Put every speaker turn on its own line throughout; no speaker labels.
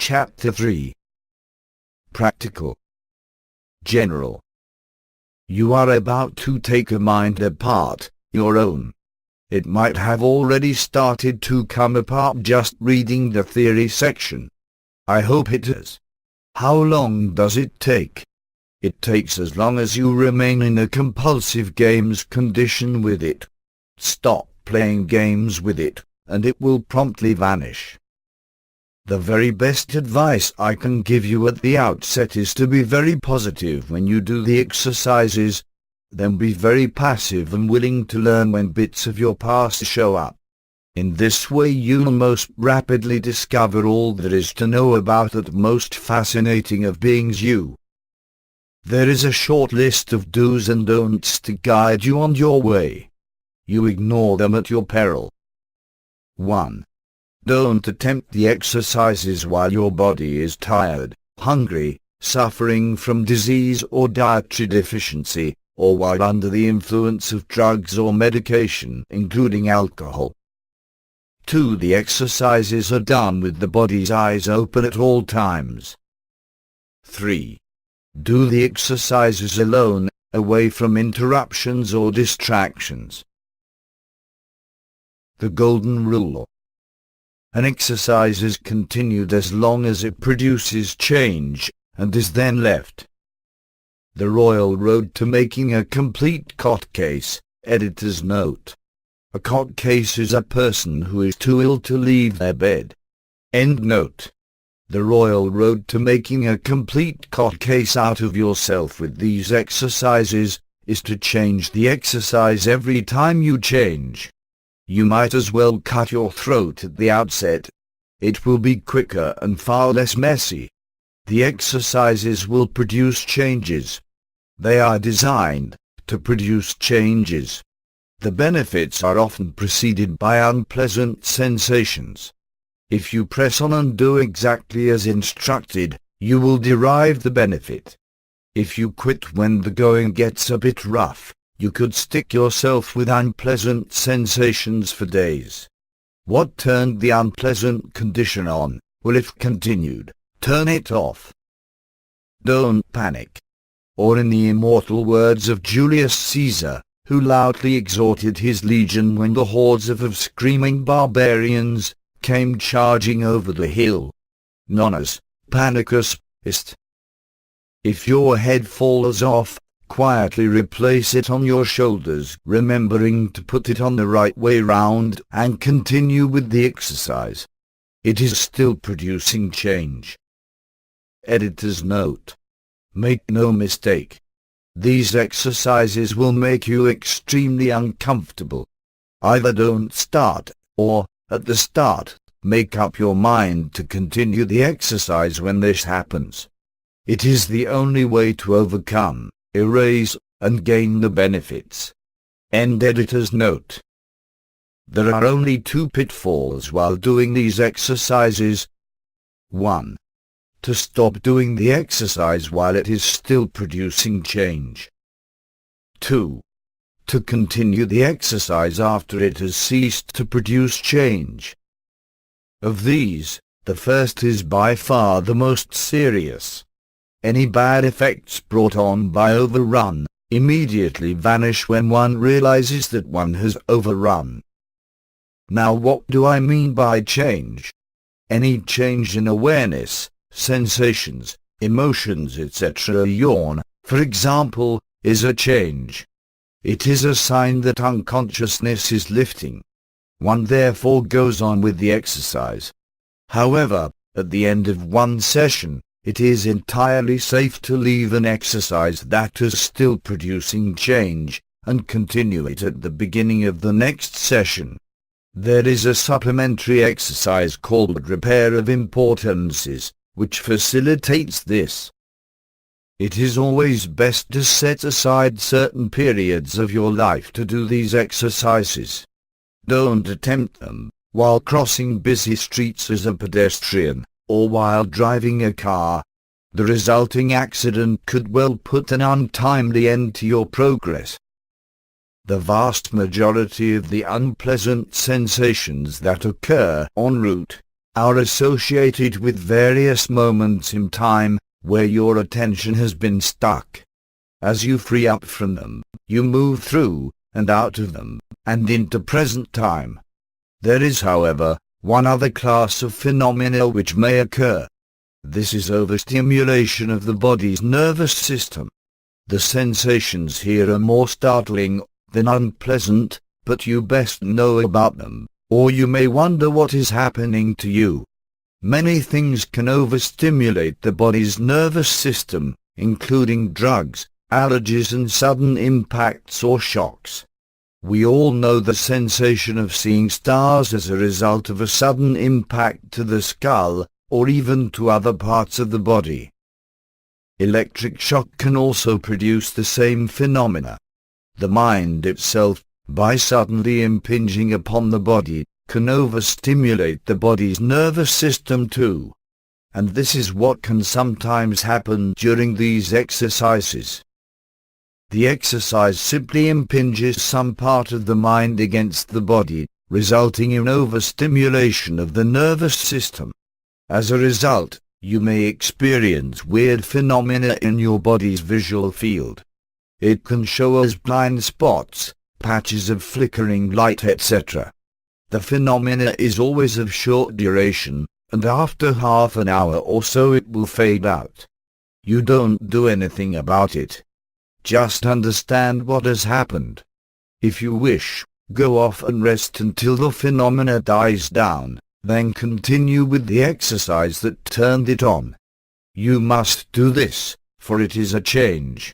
Chapter 3. Practical. General. You are about to take a mind apart, your own. It might have already started to come apart just reading the theory section. I hope it has. How long does it take? It takes as long as you remain in a compulsive games condition with it. Stop playing games with it, and it will promptly vanish. The very best advice I can give you at the outset is to be very positive when you do the exercises, then be very passive and willing to learn when bits of your past show up. In this way you'll most rapidly discover all there is to know about that most fascinating of beings, you. There is a short list of do's and don'ts to guide you on your way. You ignore them at your peril. 1. Don't attempt the exercises while your body is tired, hungry, suffering from disease or dietary deficiency, or while under the influence of drugs or medication, including alcohol. 2. The exercises are done with the body's eyes open at all times. 3. Do the exercises alone, away from interruptions or distractions. The Golden Rule. An exercise is continued as long as it produces change, and is then left. The Royal Road to Making a Complete Cot Case. Editor's note. A cot case is a person who is too ill to leave their bed. End note. The Royal Road to Making a Complete Cot Case out of yourself with these exercises is to change the exercise every time you change. You might as well cut your throat at the outset. It will be quicker and far less messy. The exercises will produce changes. They are designed to produce changes. The benefits are often preceded by unpleasant sensations. If you press on and do exactly as instructed, you will derive the benefit. If you quit when the going gets a bit rough, you could stick yourself with unpleasant sensations for days. What turned the unpleasant condition on will, if continued, turn it off. Don't panic. Or in the immortal words of Julius Caesar, who loudly exhorted his legion when the hordes of screaming barbarians came charging over the hill: "Nonus panicus est." If your head falls off, quietly replace it on your shoulders, remembering to put it on the right way round, and continue with the exercise. It is still producing change. Editor's note. Make no mistake. These exercises will make you extremely uncomfortable. Either don't start, or, at the start, make up your mind to continue the exercise when this happens. It is the only way to overcome, erase, and gain the benefits. End editor's note. There are only two pitfalls while doing these exercises. 1. To stop doing the exercise while it is still producing change. 2. To continue the exercise after it has ceased to produce change. Of these, the first is by far the most serious. Any bad effects brought on by overrun immediately vanish when one realizes that one has overrun. Now what do I mean by change? Any change in awareness, sensations, emotions, etc. Yawn, for example, is a change. It is a sign that unconsciousness is lifting. One therefore goes on with the exercise. However, at the end of one session, it is entirely safe to leave an exercise that is still producing change, and continue it at the beginning of the next session. There is a supplementary exercise called repair of importances, which facilitates this. It is always best to set aside certain periods of your life to do these exercises. Don't attempt them while crossing busy streets as a pedestrian, or while driving a car. The resulting accident could well put an untimely end to your progress. The vast majority of the unpleasant sensations that occur en route are associated with various moments in time where your attention has been stuck. As you free up from them, you move through and out of them, and into present time. There is, however, one other class of phenomena which may occur. This is overstimulation of the body's nervous system. The sensations here are more startling than unpleasant, but you best know about them, or you may wonder what is happening to you. Many things can overstimulate the body's nervous system, including drugs, allergies and sudden impacts or shocks. We all know the sensation of seeing stars as a result of a sudden impact to the skull, or even to other parts of the body. Electric shock can also produce the same phenomena. The mind itself, by suddenly impinging upon the body, can overstimulate the body's nervous system too. And this is what can sometimes happen during these exercises. The exercise simply impinges some part of the mind against the body, resulting in overstimulation of the nervous system. As a result, you may experience weird phenomena in your body's visual field. It can show as blind spots, patches of flickering light, etc. The phenomena is always of short duration, and after half an hour or so it will fade out. You don't do anything about it. Just understand what has happened. If you wish, go off and rest until the phenomena dies down, then continue with the exercise that turned it on. You must do this, for it is a change.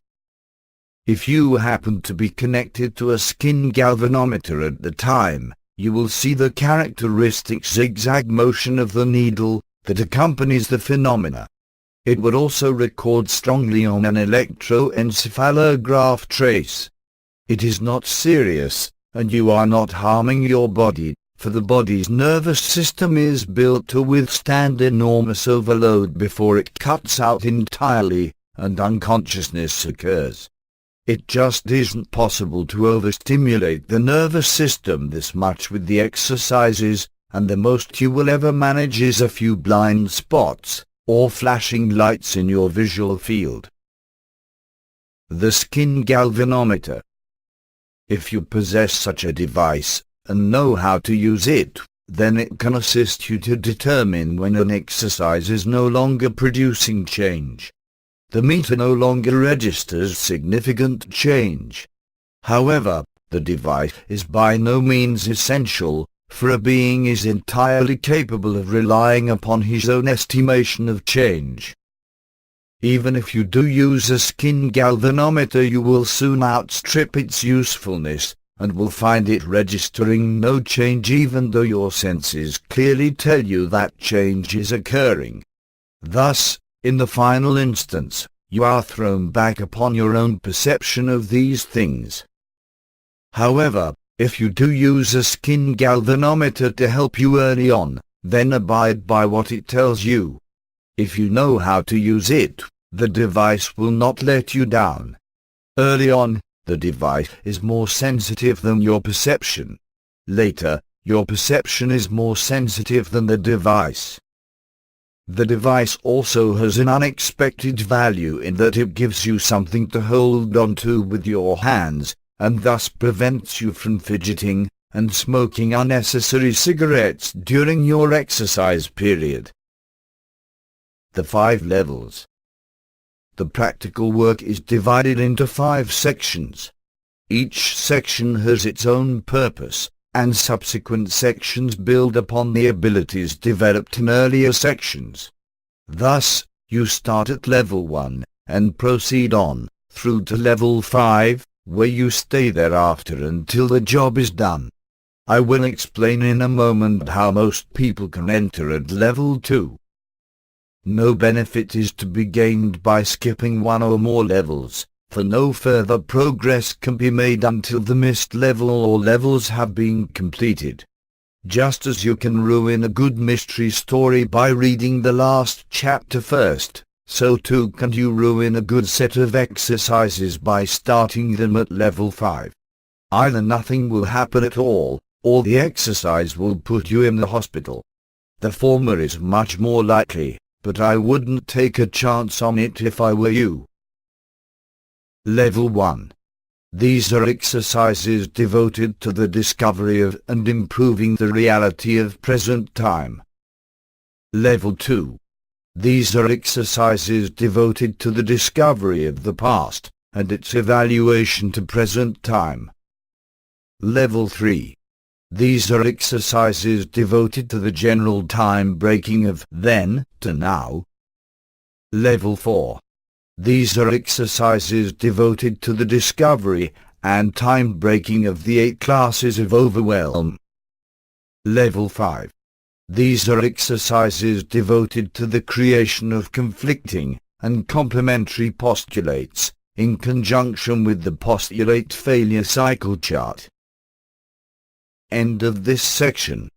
If you happen to be connected to a skin galvanometer at the time, you will see the characteristic zigzag motion of the needle that accompanies the phenomena. It would also record strongly on an electroencephalograph trace. It is not serious, and you are not harming your body, for the body's nervous system is built to withstand enormous overload before it cuts out entirely, and unconsciousness occurs. It just isn't possible to overstimulate the nervous system this much with the exercises, and the most you will ever manage is a few blind spots, or flashing lights in your visual field. The skin galvanometer. If you possess such a device, and know how to use it, then it can assist you to determine when an exercise is no longer producing change. The meter no longer registers significant change. However, the device is by no means essential, for a being is entirely capable of relying upon his own estimation of change. Even if you do use a skin galvanometer, you will soon outstrip its usefulness, and will find it registering no change even though your senses clearly tell you that change is occurring. Thus, in the final instance, you are thrown back upon your own perception of these things. However, if you do use a skin galvanometer to help you early on, then abide by what it tells you. If you know how to use it, the device will not let you down. Early on, the device is more sensitive than your perception. Later, your perception is more sensitive than the device. The device also has an unexpected value in that it gives you something to hold on to with your hands, and thus prevents you from fidgeting and smoking unnecessary cigarettes during your exercise period. The 5 levels. The practical work is divided into 5 sections. Each section has its own purpose, and subsequent sections build upon the abilities developed in earlier sections. Thus, you start at level 1, and proceed on, through to level 5, where you stay thereafter until the job is done. I will explain in a moment how most people can enter at level 2. No benefit is to be gained by skipping one or more levels, for no further progress can be made until the missed level or levels have been completed. Just as you can ruin a good mystery story by reading the last chapter first, so too can you ruin a good set of exercises by starting them at level 5. Either nothing will happen at all, or the exercise will put you in the hospital. The former is much more likely, but I wouldn't take a chance on it if I were you. Level 1. These are exercises devoted to the discovery of and improving the reality of present time. Level 2. These are exercises devoted to the discovery of the past and its evaluation to present time. Level 3. These are exercises devoted to the general time breaking of then to now. Level 4. These are exercises devoted to the discovery and time breaking of the 8 classes of overwhelm. Level 5. These are exercises devoted to the creation of conflicting and complementary postulates in conjunction with the postulate failure cycle chart. End of this section.